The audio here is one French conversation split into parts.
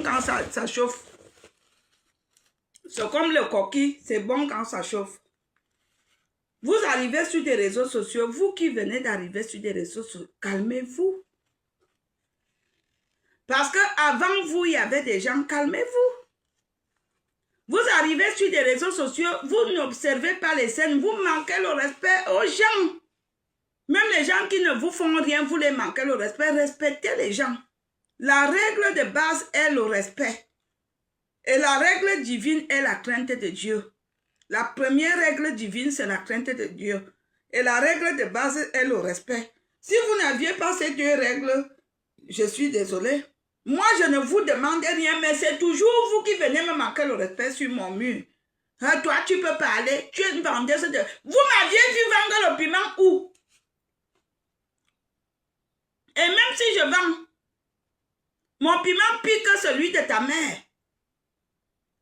bon quand ça chauffe. C'est comme le coquille, c'est bon quand ça chauffe. Vous arrivez sur des réseaux sociaux, vous qui venez d'arriver sur des réseaux sociaux, calmez-vous. Parce qu'avant vous, il y avait des gens, calmez-vous. Vous arrivez sur des réseaux sociaux, vous n'observez pas les scènes, vous manquez le respect aux gens. Même les gens qui ne vous font rien, vous les manquez le respect. Respectez les gens. La règle de base est le respect. Et la règle divine est la crainte de Dieu. La première règle divine, c'est la crainte de Dieu. Et la règle de base est le respect. Si vous n'aviez pas ces deux règles, je suis désolée. Moi, je ne vous demande rien, mais c'est toujours vous qui venez me manquer le respect sur mon mur. Hein, toi, tu peux parler. Tu es une vendeuse de... Vous m'aviez vu vendre le piment où? Et même si je vends, mon piment pique celui de ta mère.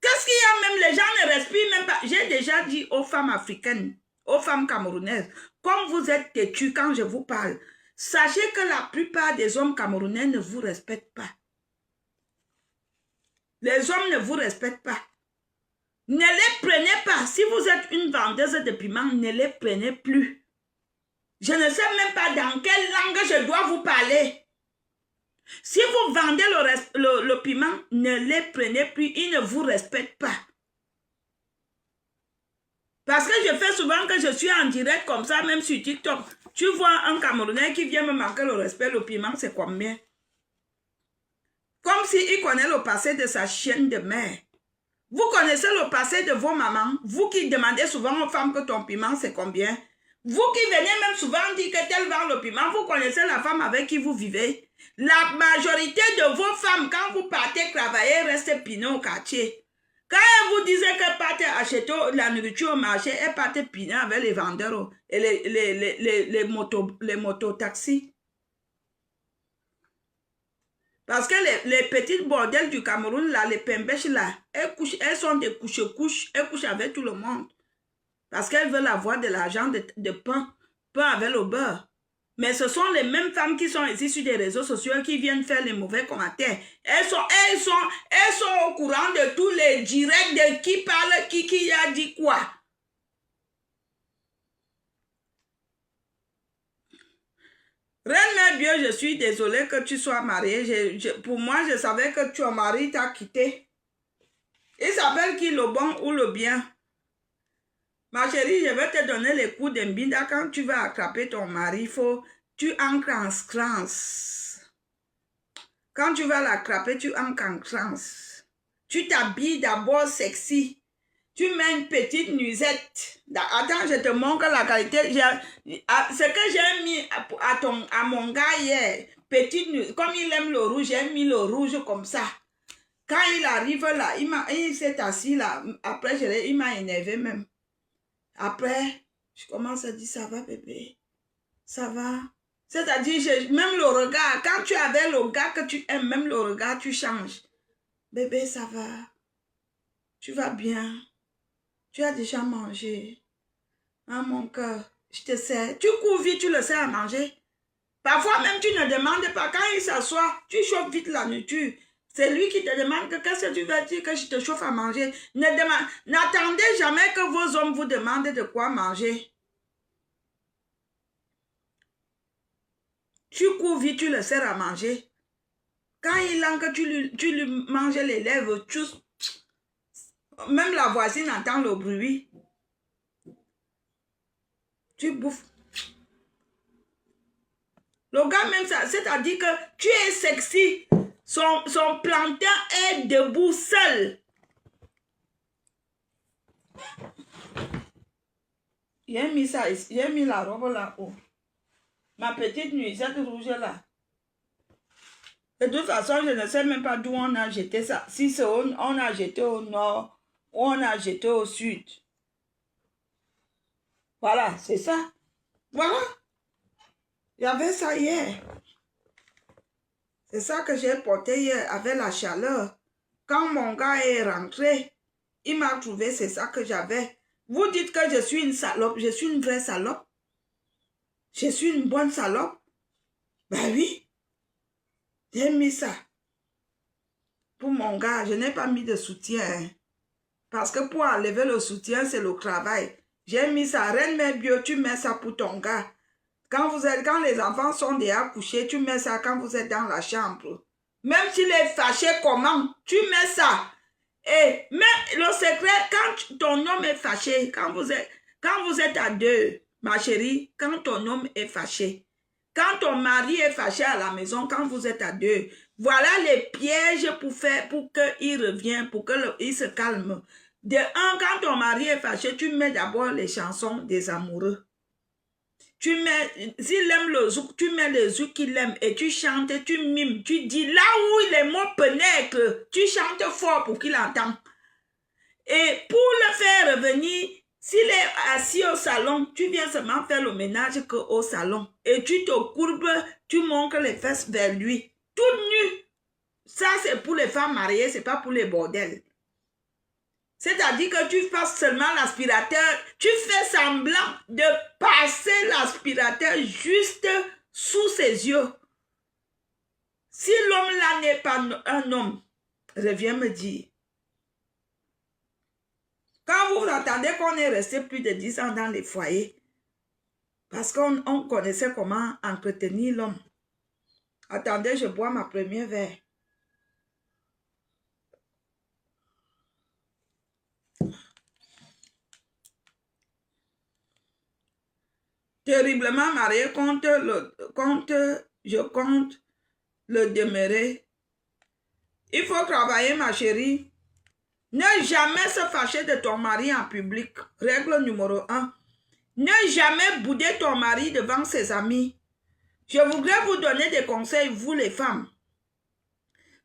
Qu'est-ce qu'il y a même? Les gens ne respirent même pas. J'ai déjà dit aux femmes africaines, aux femmes camerounaises, comme vous êtes têtus quand je vous parle, sachez que la plupart des hommes camerounais ne vous respectent pas. Les hommes ne vous respectent pas. Ne les prenez pas. Si vous êtes une vendeuse de piment, ne les prenez plus. Je ne sais même pas dans quelle langue je dois vous parler. Si vous vendez le piment, ne les prenez plus. Ils ne vous respectent pas. Parce que je fais souvent que je suis en direct comme ça, même sur TikTok. Tu vois un Camerounais qui vient me manquer le respect, le piment, c'est combien? Comme s'il connaît le passé de sa chienne de mère. Vous connaissez le passé de vos mamans. Vous qui demandez souvent aux femmes que ton piment, c'est combien? Vous qui venez même souvent dire que tel vend le piment, vous connaissez la femme avec qui vous vivez. La majorité de vos femmes, quand vous partez travailler, restent pinot au quartier. Quand elles vous disent qu'elles partent acheter la nourriture au marché, elles partent pinot avec les vendeurs et les mototaxis. Parce que les petites bordels du Cameroun, là, les pembèches, là, elles sont des couches-couches, elles couchent avec tout le monde. Parce qu'elles veulent avoir de l'argent de pain avec le beurre. Mais ce sont les mêmes femmes qui sont ici sur des réseaux sociaux qui viennent faire les mauvais commentaires. Elles sont au courant de tous les directs de qui parle, qui a dit quoi. Reine Mère Bieu, je suis désolée que tu sois mariée. Pour moi, je savais que ton mari t'a quitté. Il s'appelle qui, le bon ou le bien? Ma chérie, je vais te donner les coups de mbinda. Quand tu vas attraper ton mari, tu ancres en crans. Quand tu vas l'attraper, tu ancres en crans. Tu t'habilles d'abord sexy. Tu mets une petite nuisette. Attends, je te montre la qualité. Ce que j'ai mis à mon gars hier, petite nuisette, comme il aime le rouge, j'ai mis le rouge comme ça. Quand il arrive là, il s'est assis là. Après, il m'a énervé même. Après, je commence à dire, ça va bébé, ça va. C'est-à-dire, même le regard, quand tu avais le gars que tu aimes, même le regard, tu changes. Bébé, ça va. Tu vas bien. Tu as déjà mangé. Ah, mon cœur, je te sers. Tu cours vite, tu le sers à manger. Parfois même, tu ne demandes pas. Quand il s'assoit, tu chauffes vite la nourriture. C'est lui qui te demande qu'est-ce que tu veux dire que je te chauffe à manger. N'attendez jamais que vos hommes vous demandent de quoi manger. Tu cours vite, tu le sers à manger. Quand il langue, tu lui manges les lèvres. Même la voisine entend le bruit. Tu bouffes. Le gars même ça, c'est-à-dire que tu es sexy. Son plantain est debout seul. J'ai mis ça ici. J'ai mis la robe là-haut. Ma petite nuisette rouge là. De toute façon, je ne sais même pas d'où on a jeté ça. Si c'est on a jeté au nord ou on a jeté au sud. Voilà, c'est ça. Voilà. Il y avait ça hier. C'est ça que j'ai porté hier avec la chaleur. Quand mon gars est rentré, il m'a trouvé, c'est ça que j'avais. Vous dites que je suis une salope. Je suis une vraie salope. Je suis une bonne salope. Ben oui. J'ai mis ça. Pour mon gars, je n'ai pas mis de soutien. Hein. Parce que pour enlever le soutien, c'est le travail. J'ai mis ça. Reine Mère Bio, tu mets ça pour ton gars. Quand les enfants sont déjà couchés, tu mets ça quand vous êtes dans la chambre. Même s'il est fâché, comment? Tu mets ça. Et même le secret, quand ton homme est fâché, quand vous êtes à deux, ma chérie, quand ton homme est fâché, quand ton mari est fâché à la maison, quand vous êtes à deux, voilà les pièges pour qu'il revienne, pour qu'il se calme. De un, quand ton mari est fâché, tu mets d'abord les chansons des amoureux. S'il aime le zouk, tu mets le zouk qu'il aime et tu chantes, tu mimes, tu dis là où les mots pénètrent, tu chantes fort pour qu'il entende. Et pour le faire revenir, s'il est assis au salon, tu viens seulement faire le ménage qu'au salon. Et tu te courbes, tu montres les fesses vers lui. Tout nu. Ça, c'est pour les femmes mariées, c'est pas pour les bordels. C'est-à-dire que tu passes seulement l'aspirateur, tu fais semblant de passer l'aspirateur juste sous ses yeux. Si l'homme-là n'est pas un homme, reviens me dire. Quand vous entendez qu'on est resté plus de 10 ans dans les foyers, parce qu'on connaissait comment entretenir l'homme. Attendez, je bois ma première verre. Terriblement marié, je compte le demeurer. Il faut travailler, ma chérie. Ne jamais se fâcher de ton mari en public. Règle numéro 1. Ne jamais bouder ton mari devant ses amis. Je voudrais vous donner des conseils, vous les femmes.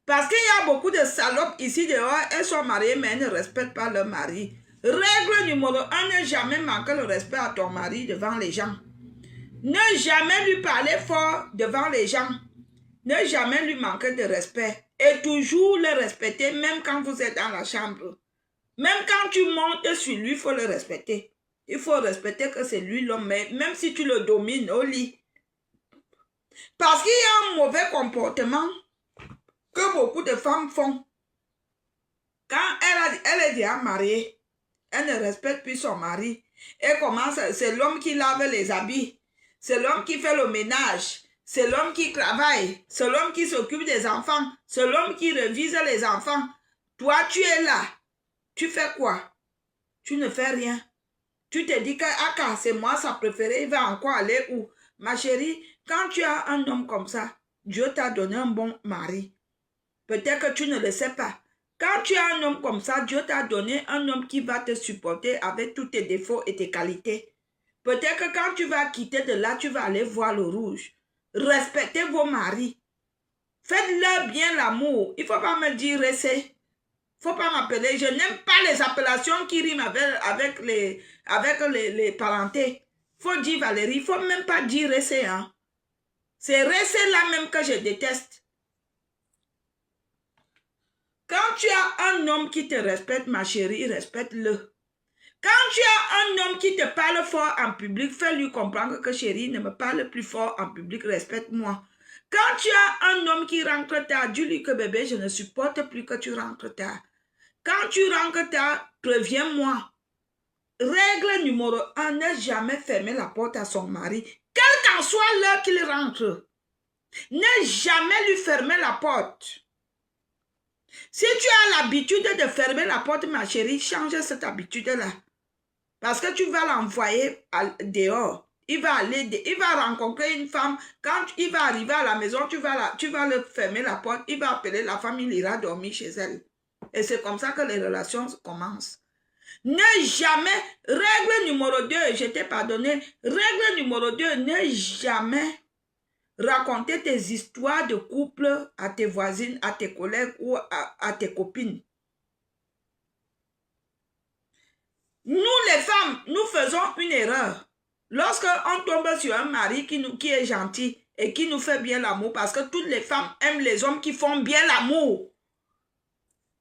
Parce qu'il y a beaucoup de salopes ici dehors, elles sont mariées mais elles ne respectent pas leur mari. Règle numéro 1, ne jamais manquer le respect à ton mari devant les gens. Ne jamais lui parler fort devant les gens. Ne jamais lui manquer de respect. Et toujours le respecter, même quand vous êtes dans la chambre. Même quand tu montes sur lui, il faut le respecter. Il faut respecter que c'est lui l'homme, même si tu le domines au lit. Parce qu'il y a un mauvais comportement que beaucoup de femmes font. Quand elle est déjà mariée, elle ne respecte plus son mari. Et commence, c'est l'homme qui lave les habits. C'est l'homme qui fait le ménage. C'est l'homme qui travaille. C'est l'homme qui s'occupe des enfants. C'est l'homme qui révise les enfants. Toi, tu es là. Tu fais quoi? Tu ne fais rien. Tu te dis que ah, c'est moi sa préférée, il va encore aller où? Ma chérie, quand tu as un homme comme ça, Dieu t'a donné un bon mari. Peut-être que tu ne le sais pas. Quand tu as un homme comme ça, Dieu t'a donné un homme qui va te supporter avec tous tes défauts et tes qualités. Peut-être que quand tu vas quitter de là, tu vas aller voir le rouge. Respectez vos maris. Faites-leur bien l'amour. Il ne faut pas me dire rester. Il ne faut pas m'appeler. Je n'aime pas les appellations qui riment avec les parentés. Il faut dire Valérie. Il ne faut même pas dire rester. Hein. C'est rester là même que je déteste. Quand tu as un homme qui te respecte, ma chérie, respecte-le. Quand tu as un homme qui te parle fort en public, fais-lui comprendre que chérie, ne me parle plus fort en public, respecte-moi. Quand tu as un homme qui rentre tard, dis-lui que bébé, je ne supporte plus que tu rentres tard. Quand tu rentres tard, préviens-moi. Règle numéro 1, ne jamais fermer la porte à son mari, quelle qu'en soit l'heure qu'il rentre. Ne jamais lui fermer la porte. Si tu as l'habitude de fermer la porte, ma chérie, change cette habitude-là. Parce que tu vas l'envoyer dehors. Il va rencontrer une femme. Quand il va arriver à la maison, tu vas le fermer la porte. Il va appeler la femme, il ira dormir chez elle. Et c'est comme ça que les relations commencent. Ne jamais, règle numéro 2, je t'ai pardonné. Règle numéro 2, ne jamais raconter tes histoires de couple à tes voisines, à tes collègues ou à tes copines. Nous, les femmes, nous faisons une erreur. Lorsqu'on tombe sur un mari qui est gentil et qui nous fait bien l'amour, parce que toutes les femmes aiment les hommes qui font bien l'amour.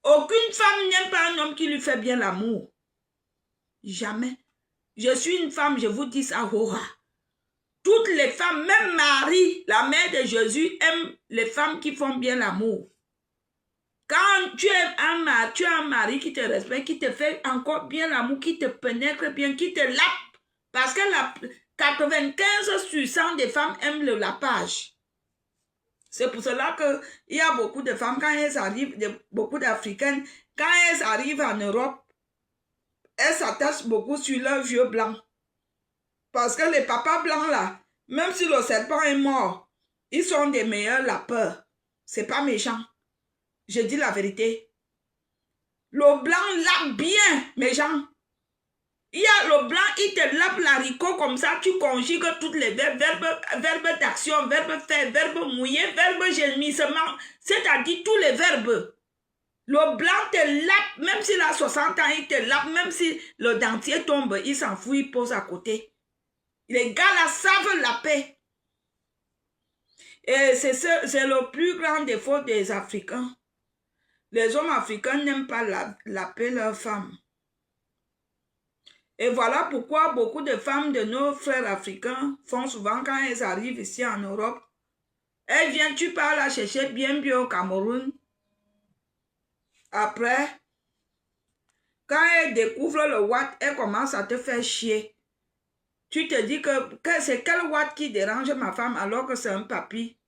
Aucune femme n'aime pas un homme qui lui fait bien l'amour. Jamais. Je suis une femme, je vous dis ça, Hora. Toutes les femmes, même Marie, la mère de Jésus, aime les femmes qui font bien l'amour. Quand tu as un mari qui te respecte, qui te fait encore bien l'amour, qui te pénètre bien, qui te lappe. Parce que 95 sur 100 des femmes aiment le lapage. C'est pour cela qu'il y a beaucoup de femmes, quand elles arrivent, beaucoup d'Africaines, quand elles arrivent en Europe, elles s'attachent beaucoup sur leurs vieux blancs. Parce que les papas blancs là, même si le serpent est mort, ils sont des meilleurs lapeurs. C'est pas méchant. Je dis la vérité. Le blanc lappe bien, mes gens. Il y a le blanc, il te lappe l'haricot comme ça, tu conjugues toutes les verbes, verbes d'action, verbes faire, verbes mouiller, verbes gémissement, c'est-à-dire tous les verbes. Le blanc te lappe, même s'il a 60 ans, il te lappe, même si le dentier tombe, il s'en fout, il pose à côté. Les gars là savent lapper. Et c'est le plus grand défaut des Africains. Les hommes africains n'aiment pas lapper leurs femmes. Et voilà pourquoi beaucoup de femmes de nos frères africains font souvent quand elles arrivent ici en Europe. Elles viennent, tu pars la chercher bien au Cameroun. Après, quand elles découvrent le Watt, elles commencent à te faire chier. Tu te dis que c'est quel Watt qui dérange ma femme alors que c'est un papy.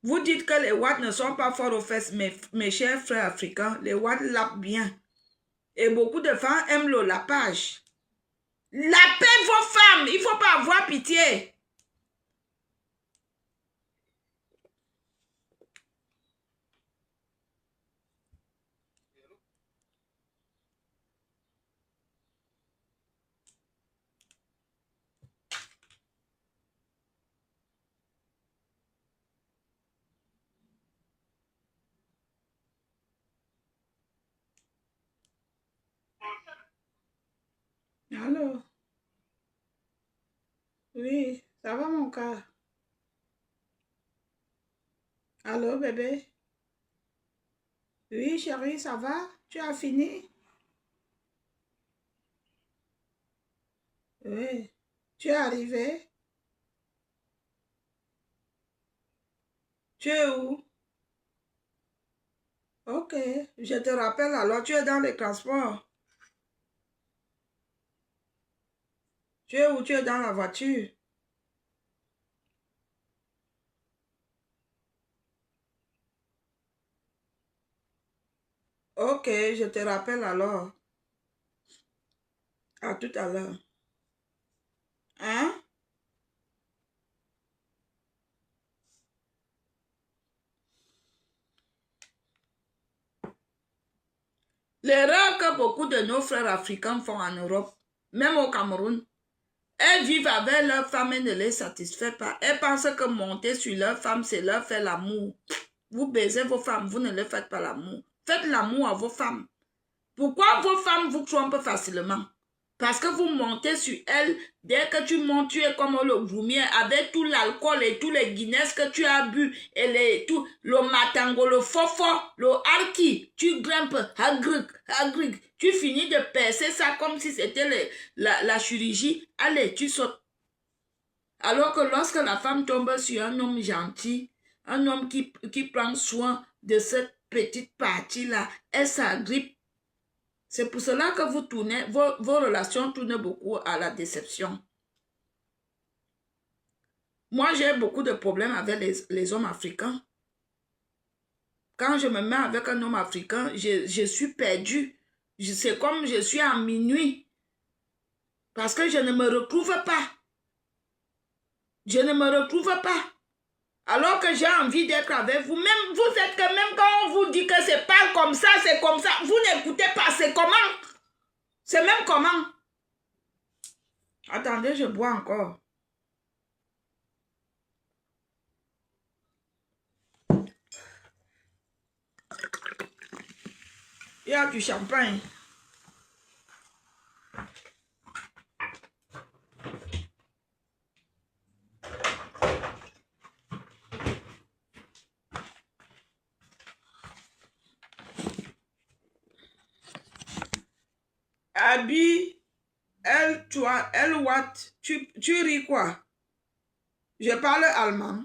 Vous dites que les Watts ne sont pas forts aux fesses, mes chers frères africains. Les Watts lapent bien. Et beaucoup de femmes aiment le lapage. Lapez vos femmes, il ne faut pas avoir pitié. Allô? Oui, ça va mon cœur? Allô bébé? Oui chérie, ça va? Tu as fini? Oui. Tu es arrivé? Tu es où? Ok, je te rappelle alors, tu es dans les transports. Tu es où? Tu es dans la voiture? Ok, je te rappelle alors. À tout à l'heure. Hein? L'erreur que beaucoup de nos frères africains font en Europe, même au Cameroun, elles vivent avec leur femme et ne les satisfait pas. Elles pensent que monter sur leur femme, c'est leur faire l'amour. Vous baisez vos femmes, vous ne leur faites pas l'amour. Faites l'amour à vos femmes. Pourquoi vos femmes vous trompent facilement? Parce que vous montez sur elles, dès que tu montes, tu es comme le groumier avec tout l'alcool et tous les Guinness que tu as bu, et tout, le matango, le fofo, le harki, tu grimpes, agric, tu finis de percer ça comme si c'était la chirurgie. Allez, tu sautes. Alors que lorsque la femme tombe sur un homme gentil, un homme qui prend soin de cette petite partie-là, elle s'agrippe. C'est pour cela que vous tournez, vos relations tournent beaucoup à la déception. Moi, j'ai beaucoup de problèmes avec les hommes africains. Quand je me mets avec un homme africain, je suis perdue. C'est comme je suis en minuit. Parce que je ne me retrouve pas. Je ne me retrouve pas. Alors que j'ai envie d'être avec vous. Même, vous êtes que même quand on vous dit que c'est pas comme ça, c'est comme ça. Vous n'écoutez pas, c'est comment? C'est même comment? Attendez, je bois encore. Il y a du champagne. Abby, elle, toi, elle, what? Tu ris quoi? Je parle allemand.